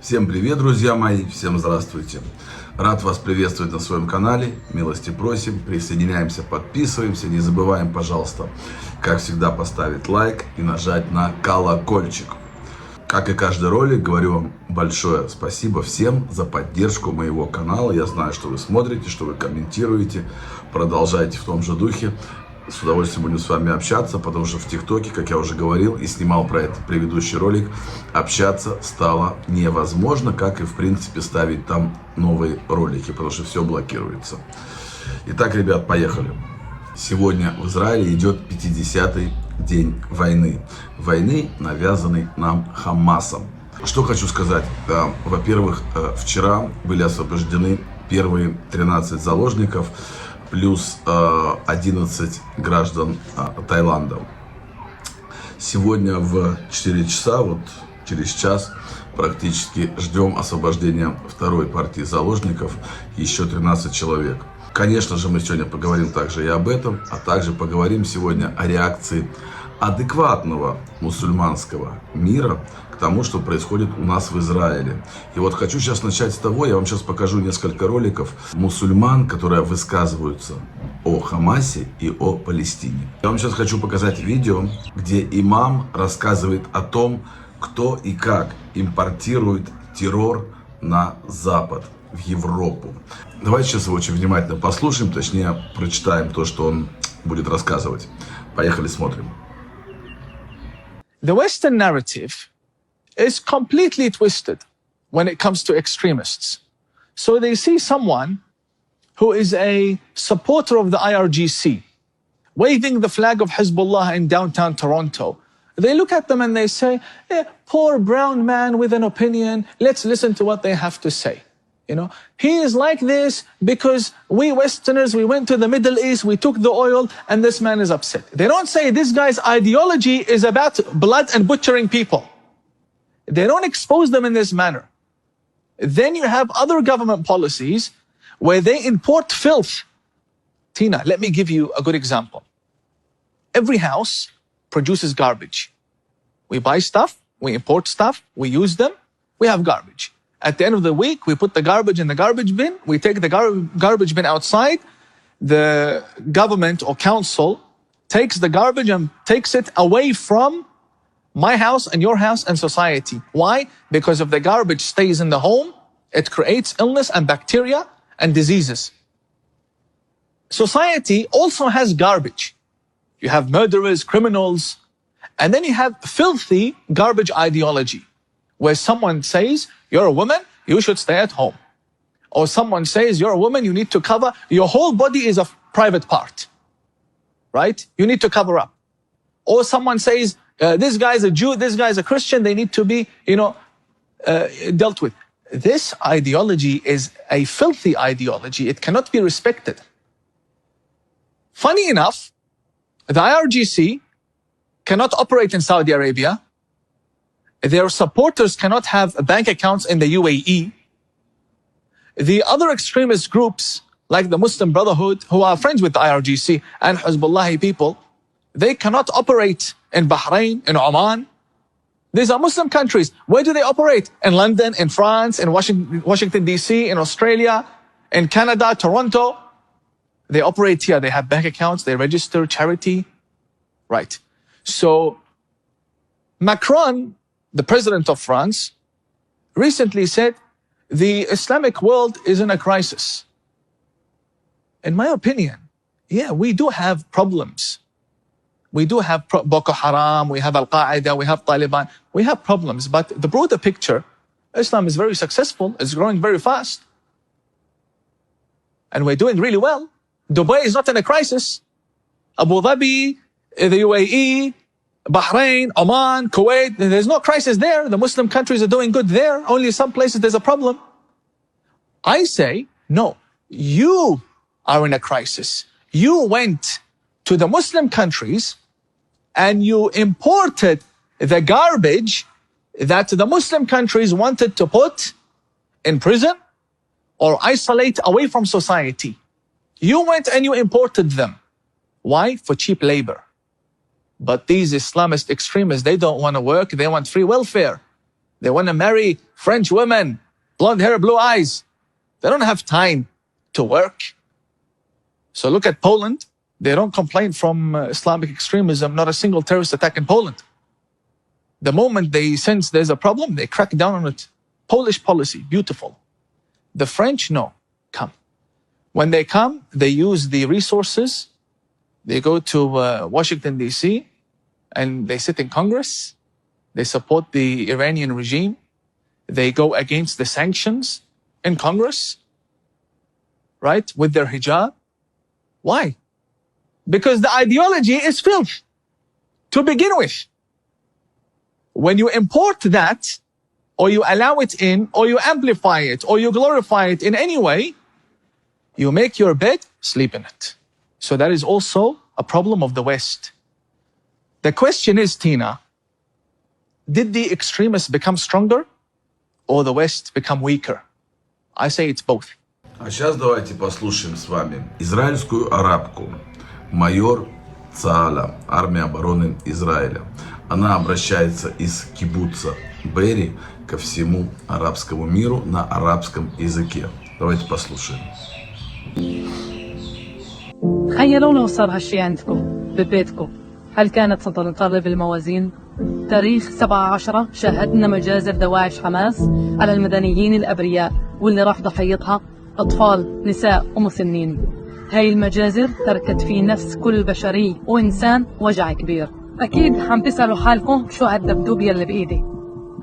Всем привет, друзья мои, всем здравствуйте. Рад вас приветствовать на своем канале, милости просим, присоединяемся, подписываемся, не забываем, пожалуйста, как всегда, поставить лайк и нажать на колокольчик. Как и каждый ролик, говорю вам большое спасибо всем за поддержку моего канала. Я знаю, что вы смотрите, что вы комментируете, продолжайте в том же духе. С удовольствием будем с вами общаться, потому что в ТикТоке, как я уже говорил и снимал про это предыдущий ролик, общаться стало невозможно, как и в принципе ставить там новые ролики, потому что все блокируется. Итак, ребят, поехали. Сегодня в Израиле идет 50-й день войны. Войны, навязанной нам Хамасом. Что хочу сказать. Во-первых, вчера были освобождены первые 13 заложников, плюс 11 граждан Таиланда. Сегодня в 4 часа, вот через час, практически ждем освобождения второй партии заложников, еще 13 человек. Конечно же, мы сегодня поговорим также и об этом, а также поговорим сегодня о реакции адекватного мусульманского мира к тому, что происходит у нас в Израиле. И вот хочу сейчас начать с того, я вам сейчас покажу несколько роликов мусульман, которые высказываются о Хамасе и о Палестине. Я вам сейчас хочу показать видео, где имам рассказывает о том, кто и как импортирует террор на Запад, в Европу. Давайте сейчас его очень внимательно послушаем, точнее прочитаем то, что он будет рассказывать. Поехали, смотрим. The Western narrative is completely twisted when it comes to extremists. So they see someone who is a supporter of the IRGC, waving the flag of Hezbollah in downtown Toronto. They look at them and they say, poor brown man with an opinion, let's listen to what they have to say. You know, he is like this because we Westerners, we went to the Middle East, we took the oil, and this man is upset. They don't say this guy's ideology is about blood and butchering people. They don't expose them in this manner. Then you have other government policies where they import filth. Tina, let me give you a good example. Every house produces garbage. We buy stuff, we import stuff, we use them, we have garbage. At the end of the week, we put the garbage in the garbage bin. We take the garbage bin outside. The government or council takes the garbage and takes it away from my house and your house and society. Why? Because if the garbage stays in the home, it creates illness and bacteria and diseases. Society also has garbage. You have murderers, criminals, and then you have filthy garbage ideology, where someone says, you're a woman, you should stay at home. Or someone says, you're a woman, you need to cover, your whole body is a private part, right? You need to cover up. Or someone says, this guy's a Jew, this guy's a Christian, they need to be, dealt with. This ideology is a filthy ideology. It cannot be respected. Funny enough, the IRGC cannot operate in Saudi Arabia. Their supporters cannot have bank accounts in the UAE. The other extremist groups, like the Muslim Brotherhood, who are friends with the IRGC and Hezbollah people, they cannot operate in Bahrain, in Oman. These are Muslim countries. Where do they operate? In London, in France, in Washington, D.C., in Australia, in Canada, Toronto. They operate here. They have bank accounts. They register charity. Right. So Macron, the president of France, recently said, the Islamic world is in a crisis. In my opinion, yeah, we do have problems. We do have Boko Haram, we have Al-Qaeda, we have Taliban. We have problems, but the broader picture, Islam is very successful, it's growing very fast. And we're doing really well. Dubai is not in a crisis. Abu Dhabi, the UAE, Bahrain, Oman, Kuwait, there's no crisis there. The Muslim countries are doing good there. Only some places there's a problem. I say, no, you are in a crisis. You went to the Muslim countries and you imported the garbage that the Muslim countries wanted to put in prison or isolate away from society. You went and you imported them. Why? For cheap labor. But these Islamist extremists, they don't want to work. They want free welfare. They want to marry French women, blonde hair, blue eyes. They don't have time to work. So look at Poland. They don't complain from Islamic extremism, not a single terrorist attack in Poland. The moment they sense there's a problem, they crack down on it. Polish policy, beautiful. The French, no, come. When they come, they use the resources. They go to Washington, D.C., and they sit in Congress. They support the Iranian regime. They go against the sanctions in Congress, right, with their hijab. Why? Because the ideology is filth to begin with. When you import that, or you allow it in, or you amplify it, or you glorify it in any way, you make your bed, sleep in it. So that is also a problem of the West. The question is, Tina, did the extremists become stronger or the West become weaker? I say it's both. А сейчас давайте послушаем с вами израильскую арабку, майор Цааля, армия обороны Израиля. Она обращается из кибуца Бери ко всему арабскому миру на арабском языке. Давайте послушаем. تخيلوا لو صار هالشي عندكم ببيتكم، هل كانت ستنقلب الموازين؟ تاريخ 7/10 شاهدنا مجازر دواعش حماس على المدنيين الأبرياء واللي راح ضحيتها أطفال، نساء ومسنين. هاي المجازر تركت في نفس كل بشري وإنسان وجع كبير. أكيد عم تسألوا حالكم شو هالدبدوب يلي بإيدي؟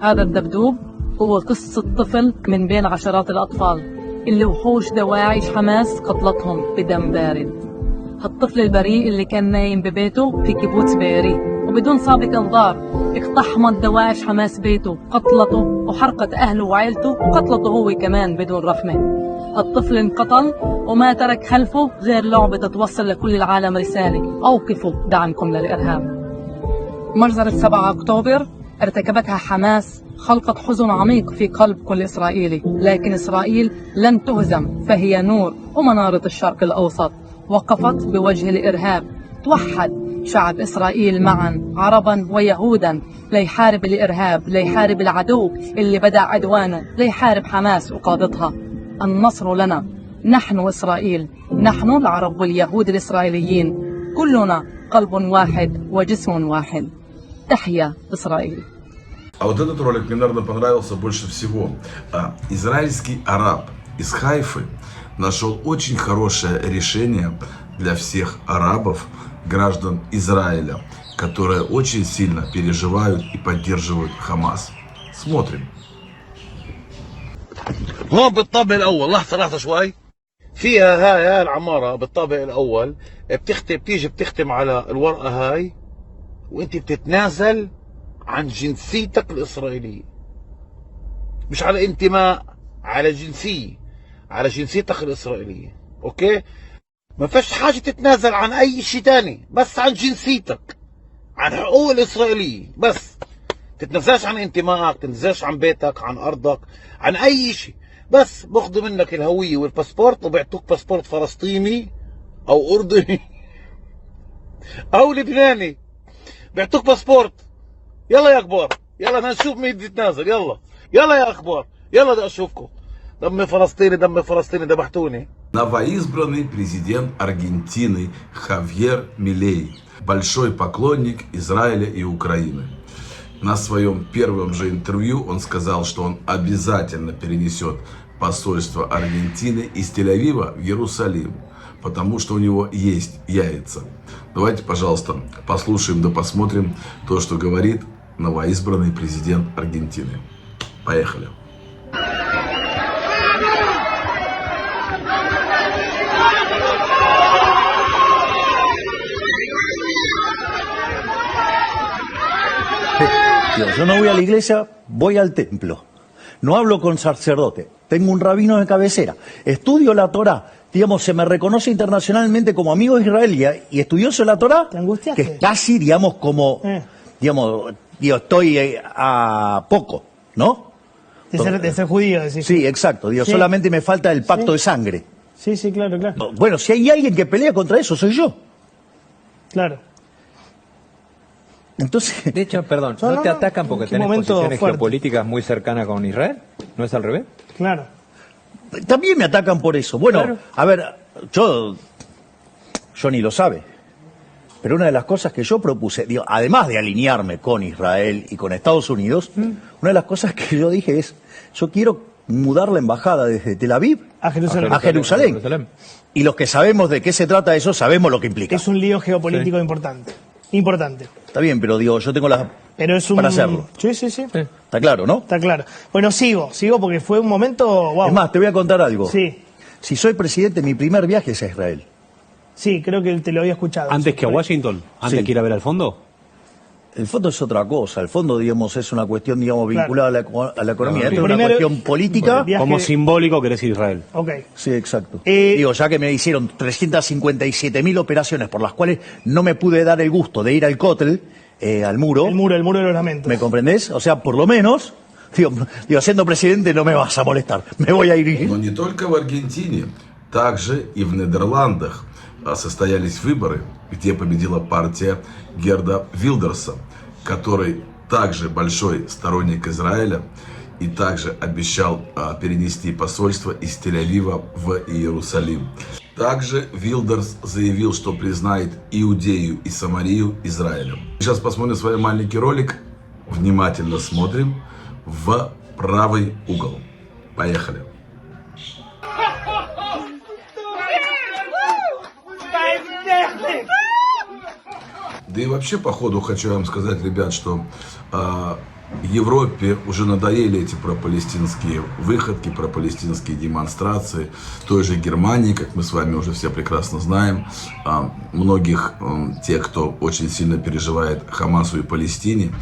هذا الدبدوب هو قصة طفل من بين عشرات الأطفال اللي وحوش دواعش حماس قتلتهم بدم بارد. هالطفل البريء اللي كان نايم ببيته في كيبوتس بيري وبدون سابق انذار اقتحمت دواعش حماس بيته، قتلته وحرقت اهله وعائلته وقتلته هو كمان بدون رحمه. الطفل انقتل وما ترك خلفه غير لعبه تتوصل لكل العالم رساله: اوقفوا دعمكم للارهاب. مجزرة 7 أكتوبر ارتكبتها حماس خلقت حزن عميق في قلب كل إسرائيلي، لكن إسرائيل لن تهزم، فهي نور ومنارة الشرق الأوسط. وقفت بوجه الإرهاب، توحد شعب إسرائيل معا عربا ويهودا ليحارب الإرهاب، ليحارب العدو اللي بدأ عدوانا، ليحارب حماس وقادتها. النصر لنا، نحن إسرائيل، نحن العرب واليهود الإسرائيليين، كلنا قلب واحد وجسم واحد. تحيا إسرائيل. А вот этот ролик мне, наверное, понравился больше всего. Израильский араб из Хайфы нашел очень хорошее решение для всех арабов, граждан Израиля, которые очень сильно переживают и поддерживают Хамас. Смотрим. هون بالطابق الاول لحظه شوي، فيها هاي العماره بالطابق الاول بتيجي بتختم على الورقه هاي وانت بتتنازل عن جنسيتك الاسرائيليه، مش على انتماء، على جنسيه، على جنسيتك الاسرائيليه. اوكي، ما فيش حاجه تتنازل عن اي شيء تاني، بس عن جنسيتك، عن حقوق الاسرائيليه بس. تتنازلش عن انتمائك، تتنازلش عن بيتك، عن ارضك، عن اي شيء، بس باخذوا منك الهويه والباسبورت وبيعطوك باسبورت فلسطيني او اردني او لبناني، بيعطوك باسبورت. يلا يا كبار، يلا بدنا نشوف مين بده يتنازل. يلا يلا يا اخبار، يلا بدي اشوفكم. دمي فلسطيني، دمي فلسطيني، ذبحتوني. Новоизбранный президент Аргентины Хавьер Милей, большой поклонник Израиля и Украины. На своем первом же интервью он сказал, что он обязательно перенесет посольство Аргентины из Тель-Авива в Иерусалим, потому что у него есть яйца. Давайте, пожалуйста, послушаем да посмотрим то, что говорит новоизбранный президент Аргентины. Поехали. Yo no voy a la iglesia, voy al templo. No hablo con sacerdote, tengo un rabino de cabecera, estudio la Torá. Digamos, se me reconoce internacionalmente como amigo israelí y estudioso de la Torá, que es casi, digamos, como, digamos, estoy a poco, ¿no? De ser judío, decís. Sí, exacto, digo, Sí. solamente me falta el pacto de sangre. Sí, sí, claro, claro. Bueno, si hay alguien que pelea contra eso, soy yo. Claro. Entonces, De hecho, perdón, No, ¿no no, te no. atacan porque Qué tenés momento posiciones fuerte. geopolíticas muy cercanas con Israel? ¿No es al revés? Claro. también me atacan por eso. Bueno, Claro. a ver, Johnny lo sabe, pero una de las cosas que yo propuse, digo, además de alinearme con Israel y con Estados Unidos, una de las cosas que yo dije es, yo quiero mudar la embajada desde Tel Aviv A Jerusalén. a Jerusalén. Jerusalén. Y los que sabemos de qué se trata eso, sabemos lo que implica. Es un lío geopolítico importante. Importante. Está bien, pero digo, yo tengo las... Pero es un... Para hacerlo. Sí, sí, sí. Está claro, ¿no? Está claro. Bueno, sigo porque fue un momento... Wow. Es más, te voy a contar algo. Sí, Si soy presidente, mi primer viaje es a Israel. sí, creo que te lo había escuchado. Antes que a Washington, antes Sí. que ir a ver al fondo. El fondo es otra cosa. El fondo, digamos, es una cuestión, digamos, vinculada a la economía. Esto es una Primero- cuestión política. Viaje- Como simbólico querés ir a Israel. Ok. Sí, exacto. Eh, Ya que me hicieron 357.000 operaciones por las cuales no me pude dar el gusto de ir al Kotel, al muro. El muro de los lamentos. ¿Me comprendés? O sea, por lo menos, digo, siendo presidente no me vas a molestar. Me voy a ir. Но не только в Аргентине, также и в Нидерландах состоялись выборы, где победила партия Герда Вилдерса, который также большой сторонник Израиля и также обещал перенести посольство из Тель-Авива в Иерусалим. Также Вилдерс заявил, что признает Иудею и Самарию Израилем. Сейчас посмотрим с вами маленький ролик. Внимательно смотрим в правый угол. Поехали. Да и вообще, по ходу хочу вам сказать, ребят, что Европе уже надоели эти пропалестинские выходки, пропалестинские демонстрации. В той же Германии, как мы с вами уже все прекрасно знаем, многих тех, кто очень сильно переживает Хамасу и Палестине,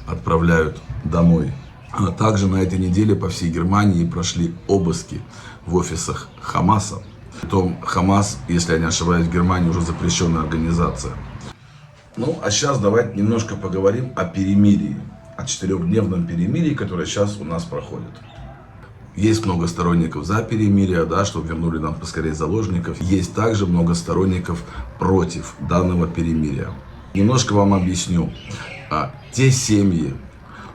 отправляют домой. А также на этой неделе по всей Германии прошли обыски в офисах Хамаса. Притом Хамас, если я не ошибаюсь, в Германии уже запрещенная организация. Ну, а сейчас давайте немножко поговорим о перемирии, о 4-дневном перемирии, которое сейчас у нас проходит. Есть много сторонников за перемирие, да, чтобы вернули нам поскорее заложников. Есть также много сторонников против данного перемирия. Немножко вам объясню. Те семьи,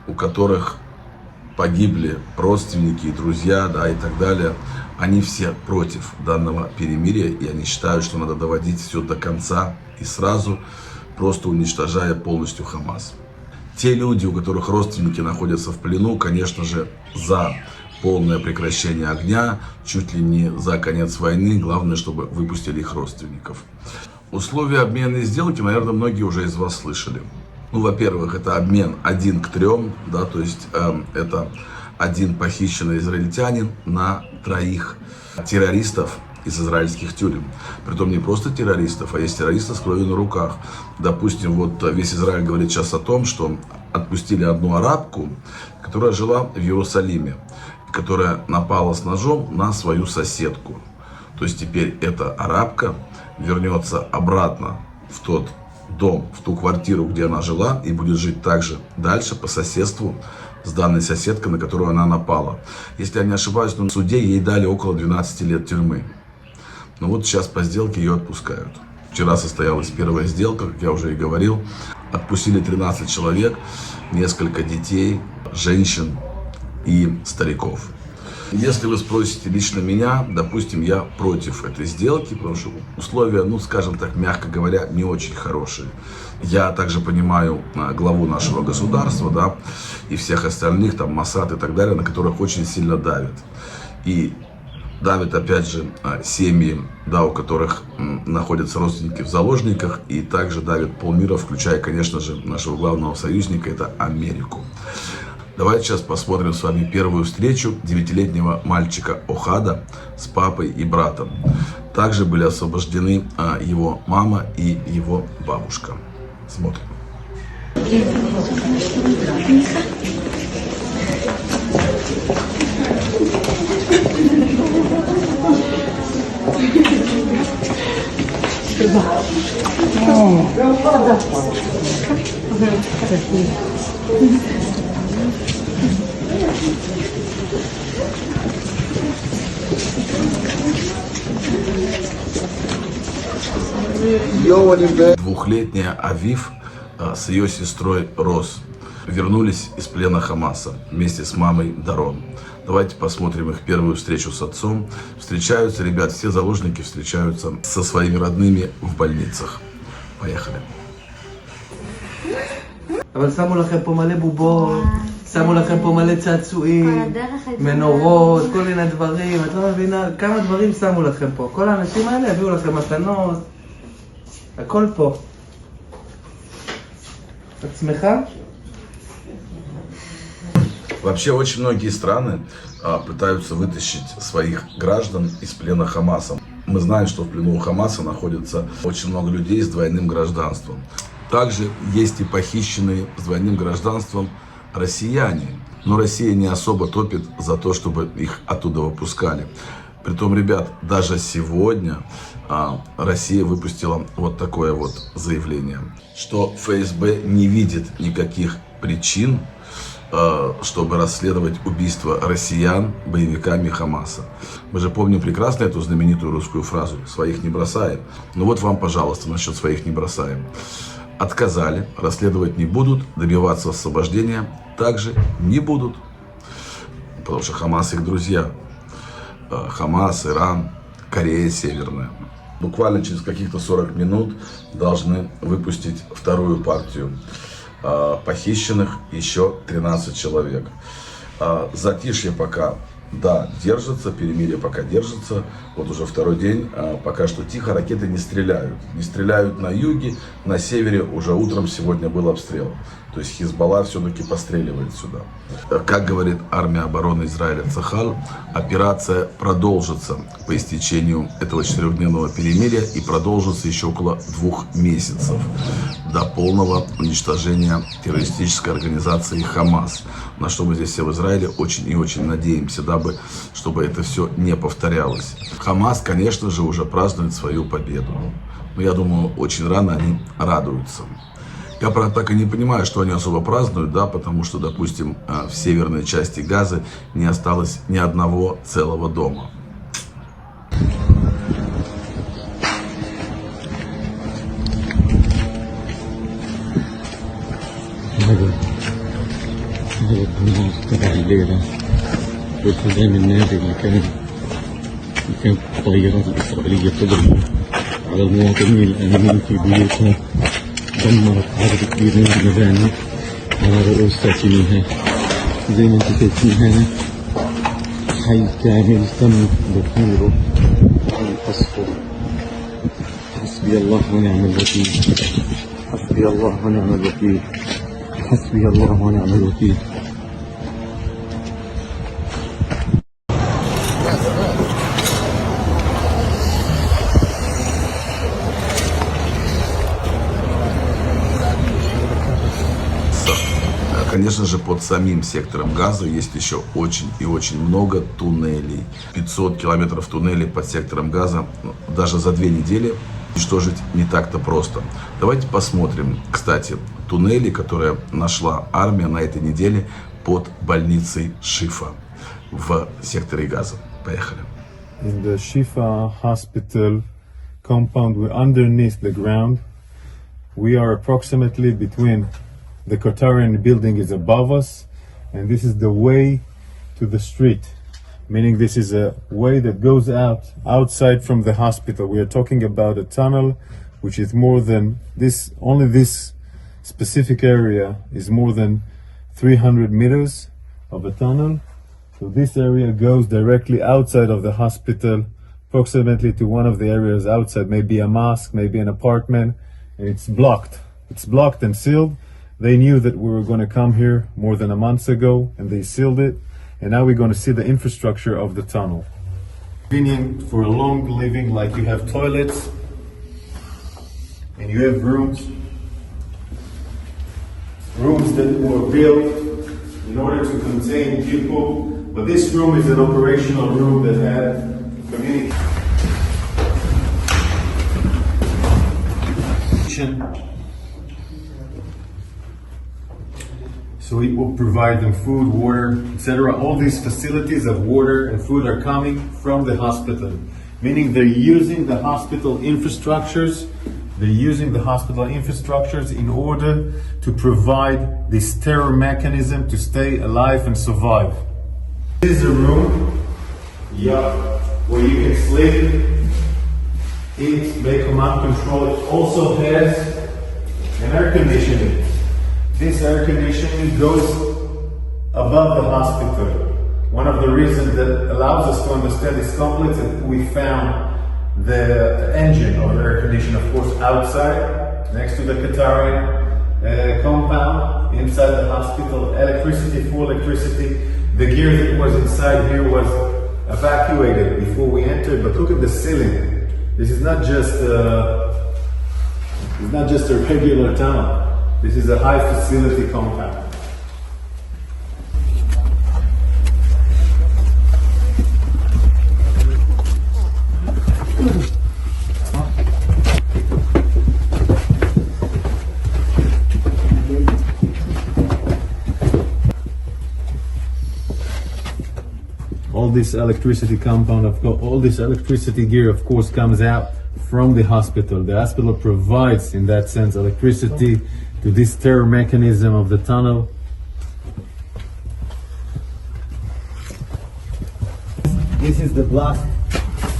у которых погибли родственники и друзья, да, и так далее, они все против данного перемирия, и они считают, что надо доводить все до конца и сразу, просто уничтожая полностью Хамас. Те люди, у которых родственники находятся в плену, конечно же, за полное прекращение огня, чуть ли не за конец войны, главное, чтобы выпустили их родственников. Условия обмена и сделки, наверное, многие уже из вас слышали. Ну, во-первых, это обмен 1 к 3, да, то есть это 1 похищенный израильтянин на 3 террористов из израильских тюрем. Притом не просто террористов, а есть террористы с кровью на руках. Допустим, вот весь Израиль говорит сейчас о том, что отпустили одну арабку, которая жила в Иерусалиме, которая напала с ножом на свою соседку. То есть теперь эта арабка вернется обратно в тот дом, в ту квартиру, где она жила, и будет жить также дальше по соседству с данной соседкой, на которую она напала. Если я не ошибаюсь, то на суде ей дали около 12 лет тюрьмы. Но вот сейчас по сделке ее отпускают. Вчера состоялась первая сделка, как я уже и говорил. Отпустили 13 человек, несколько детей, женщин и стариков. Если вы спросите лично меня, допустим, я против этой сделки, потому что условия, ну, скажем так, мягко говоря, не очень хорошие. Я также понимаю главу нашего государства, да, и всех остальных, там, Моссад и так далее, на которых очень сильно давят. И давят, опять же, семьи, да, у которых находятся родственники в заложниках, и также давят полмира, включая, конечно же, нашего главного союзника, это Америку. Давайте сейчас посмотрим с вами первую встречу 9-летнего мальчика Охада с папой и братом. Также были освобождены его мама и его бабушка. Смотрим. Двухлетняя Авив с ее сестрой Рос вернулись из плена Хамаса вместе с мамой Дарон. Давайте посмотрим их первую встречу с отцом. Встречаются, ребят, все заложники встречаются со своими родными в больницах. Поехали. אבל שמו לכם פה מלא בובות, שמו לכם פה מלא צעצועים, מנורות, כל מיני דברים, את לא מבינה כמה דברים שמו לכם פה. כל האנשים האלה הביאו לכם מתנות, הכל פה. את שמחה? Вообще очень многие страны пытаются вытащить своих граждан из плена Хамаса. Мы знаем, что в плену у Хамаса находится очень много людей с двойным гражданством. Также есть и похищенные с двойным гражданством россияне. Но Россия не особо топит за то, чтобы их оттуда выпускали. Притом, ребят, даже сегодня Россия выпустила вот такое вот заявление, что ФСБ не видит никаких причин, чтобы расследовать убийство россиян боевиками Хамаса. Мы же помним прекрасно эту знаменитую русскую фразу «своих не бросаем». Ну вот вам, пожалуйста, насчет «своих не бросаем». Отказали, расследовать не будут, добиваться освобождения также не будут. Потому что Хамас их друзья. Хамас, Иран, Корея Северная. Буквально через каких-то 40 минут должны выпустить вторую партию похищенных, еще 13 человек. Затишье пока, да, держится, перемирие пока держится. Вот уже второй день, пока что тихо, ракеты не стреляют. Не стреляют на юге, на севере уже утром сегодня был обстрел. То есть Хизбалла все-таки постреливает сюда. Как говорит армия обороны Израиля Цахал, операция продолжится по истечению этого 4-дневного перемирия и продолжится еще около 2 месяцев до полного уничтожения террористической организации Хамас. На что мы здесь все в Израиле очень и очень надеемся, дабы, чтобы это все не повторялось. Хамас, конечно же, уже празднует свою победу. Но я думаю, очень рано они радуются. Я, правда, так и не понимаю, что они особо празднуют, да, потому что, допустим, в северной части Газы не осталось ни одного целого дома. دمرت عدد كبير من المباني على رؤوس ساكنيها. زي ما انتم شايفين هنا حي كامل تم تدميره وقصفه. حسبي الله ونعم الوكيل. حسبي الله ونعم الوكيل. حسبي الله ونعم الوكيل. Конечно же, под самим сектором Газа есть еще очень и очень много туннелей. 500 километров туннелей под сектором Газа даже за 2 недели уничтожить не так-то просто. Давайте посмотрим, кстати, туннели, которые нашла армия на этой неделе под больницей Шифа в секторе Газа. Поехали. In the Shifa hospital compound, we're underneath the ground. We are approximately between the Qatarian building is above us, and this is the way to the street, meaning this is a way that goes outside from the hospital. We are talking about a tunnel which is more than this, only this specific area is more than 300 meters of a tunnel. So this area goes directly outside of the hospital, approximately to one of the areas outside, maybe a mosque, maybe an apartment, and it's blocked. It's blocked and sealed. They knew that we were going to come here more than a month ago, and they sealed it. And now we're going to see the infrastructure of the tunnel. Convenient for a long living, like you have toilets, and you have rooms that were built in order to contain people. But this room is an operational room that had community. So it will provide them food, water, etc. All these facilities of water and food are coming from the hospital, meaning they're using the hospital infrastructures They're using the hospital infrastructures in order to provide this terror mechanism to stay alive and survive. This is a room, where you can sleep, eat, make command control. It also has an air conditioning. This air conditioning goes above the hospital. One of the reasons that allows us to understand this complex is that we found the engine of the air conditioner, of course, outside, next to the Qatari compound, inside the hospital, electricity, full electricity. The gear that was inside here was evacuated before we entered, but look at the ceiling. This is not just a regular tunnel. This is a high facility compound. All this electricity compound, all this electricity gear, of course, comes out from the hospital. The hospital provides, in that sense, electricity to this terror mechanism of the tunnel. This is the blast.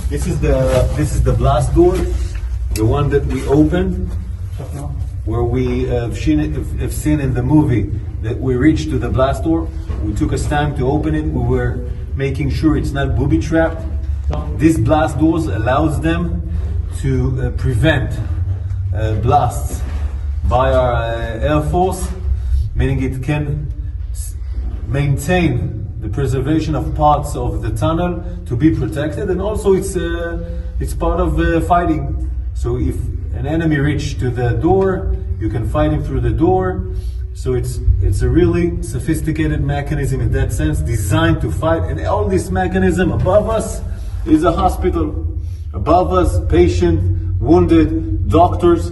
This is the blast door, the one that we opened, where we have seen in the movie that we reached to the blast door. We took us time to open it. We were making sure it's not booby trapped. These blast doors allows them to prevent blasts by our Air Force, meaning it can maintain the preservation of parts of the tunnel to be protected, and also it's part of fighting. So if an enemy reaches to the door, you can fight him through the door. So it's a really sophisticated mechanism in that sense, designed to fight. And all this mechanism above us is a hospital. Above us, patient, wounded, doctors,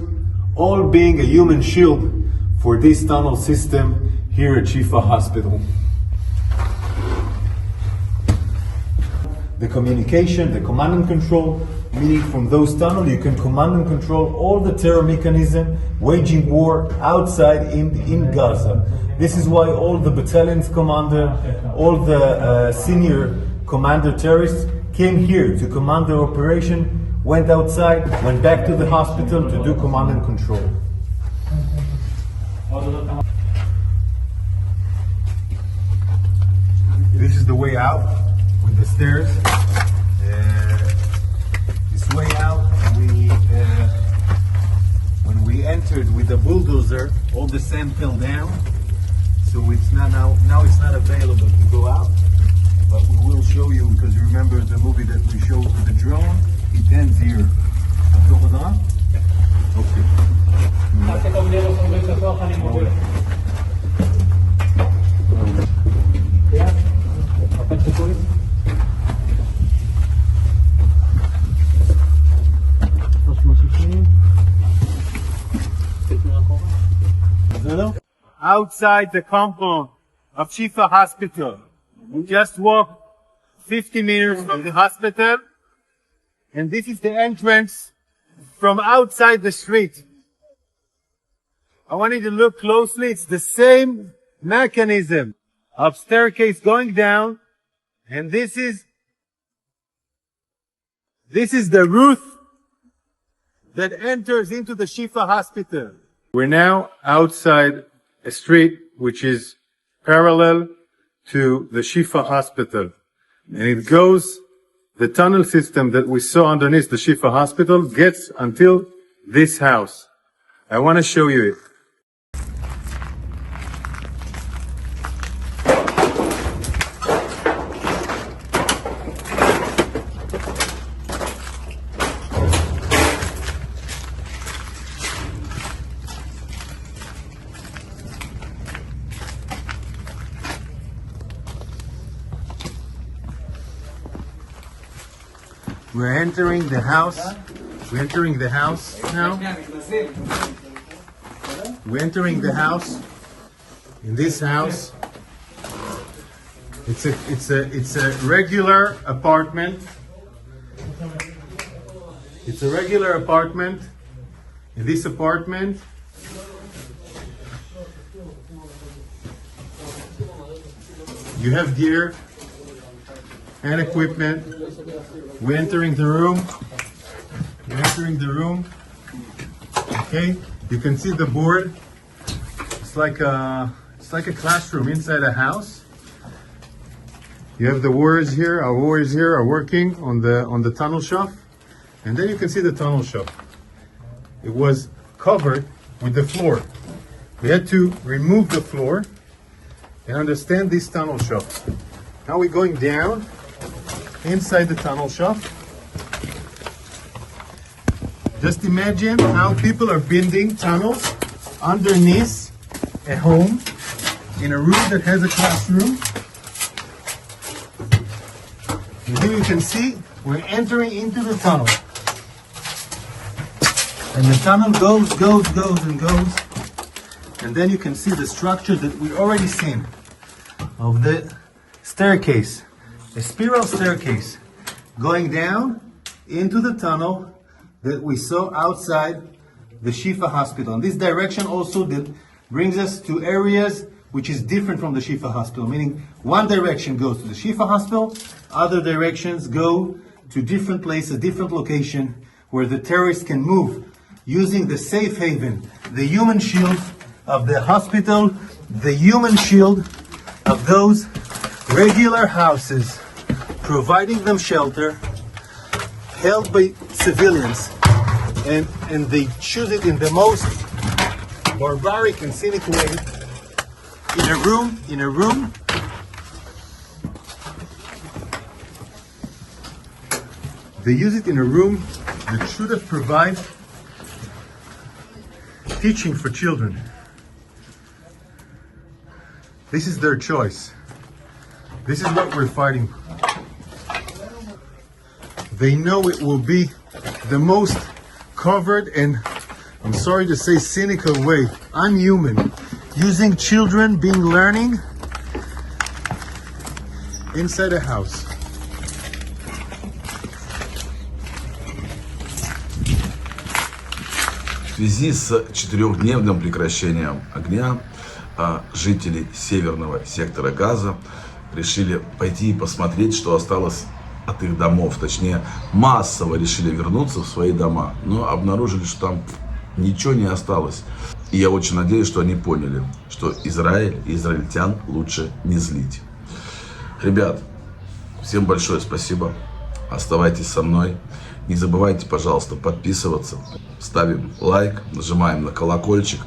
all being a human shield for this tunnel system here at Shifa Hospital. The communication, the command and control, meaning from those tunnels you can command and control all the terror mechanism waging war outside in Gaza. This is why all the battalion's commander, all the senior commander terrorists came here to command their operation, went outside, went back to the hospital to do command and control. This is the way out with the stairs. This way out, when we entered with the bulldozer, all the sand fell down. So it's not now it's not available to go out. But we will show you, because you remember the movie that we showed with the drone, it ends here. Okay. Outside the compound of Shifa Hospital. We just walked 50 meters from the hospital, and this is the entrance from outside the street. I want you to look closely. It's the same mechanism of staircase going down, and this is the roof that enters into the Shifa Hospital. We're now outside a street which is parallel to the Shifa Hospital. And it goes, the tunnel system that we saw underneath the Shifa Hospital gets until this house. I want to show you it. We're entering the house. We're entering the house now. We're entering the house. In this house, it's a regular apartment. It's a regular apartment. In this apartment, you have gear and equipment. We're entering the room. We're entering the room. Okay, you can see the board. It's like a classroom inside a house. You have the warriors here. Our warriors here are working on the tunnel shaft, and then you can see the tunnel shaft. It was covered with the floor. We had to remove the floor and understand this tunnel shaft. Now we're going down inside the tunnel shaft. Just imagine how people are building tunnels underneath a home in a room that has a classroom. And here you can see we're entering into the tunnel. And the tunnel goes and goes. And then you can see the structure that we already seen of the staircase, a spiral staircase going down into the tunnel that we saw outside the Shifa hospital. And this direction also that brings us to areas which is different from the Shifa hospital, meaning one direction goes to the Shifa hospital, other directions go to different places, different location where the terrorists can move using the safe haven, the human shield of the hospital, the human shield of those regular houses, providing them shelter, held by civilians, and they choose it in the most barbaric and cynical way. In a room, they use it in a room that should have provided teaching for children. This is their choice. This is what we're fighting. They know it will be the most covered and, I'm sorry to say, cynical way, unhuman, using children being learning inside a house. В связи с 4-дневным прекращением огня жители северного сектора Газа решили пойти и посмотреть, что осталось от их домов. Точнее, массово решили вернуться в свои дома, но обнаружили, что там ничего не осталось. И я очень надеюсь, что они поняли, что Израиль и израильтян лучше не злить. Ребят, всем большое спасибо. Оставайтесь со мной. Не забывайте, пожалуйста, подписываться. Ставим лайк, нажимаем на колокольчик.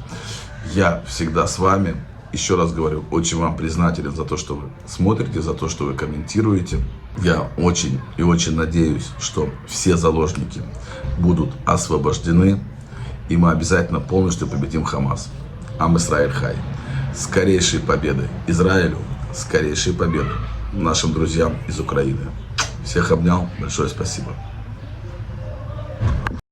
Я всегда с вами. Еще раз говорю, очень вам признателен за то, что вы смотрите, за то, что вы комментируете. Я очень и очень надеюсь, что все заложники будут освобождены. И мы обязательно полностью победим Хамас. Ам Исраиль Хай. Скорейшей победы Израилю, скорейшей победы нашим друзьям из Украины. Всех обнял. Большое спасибо.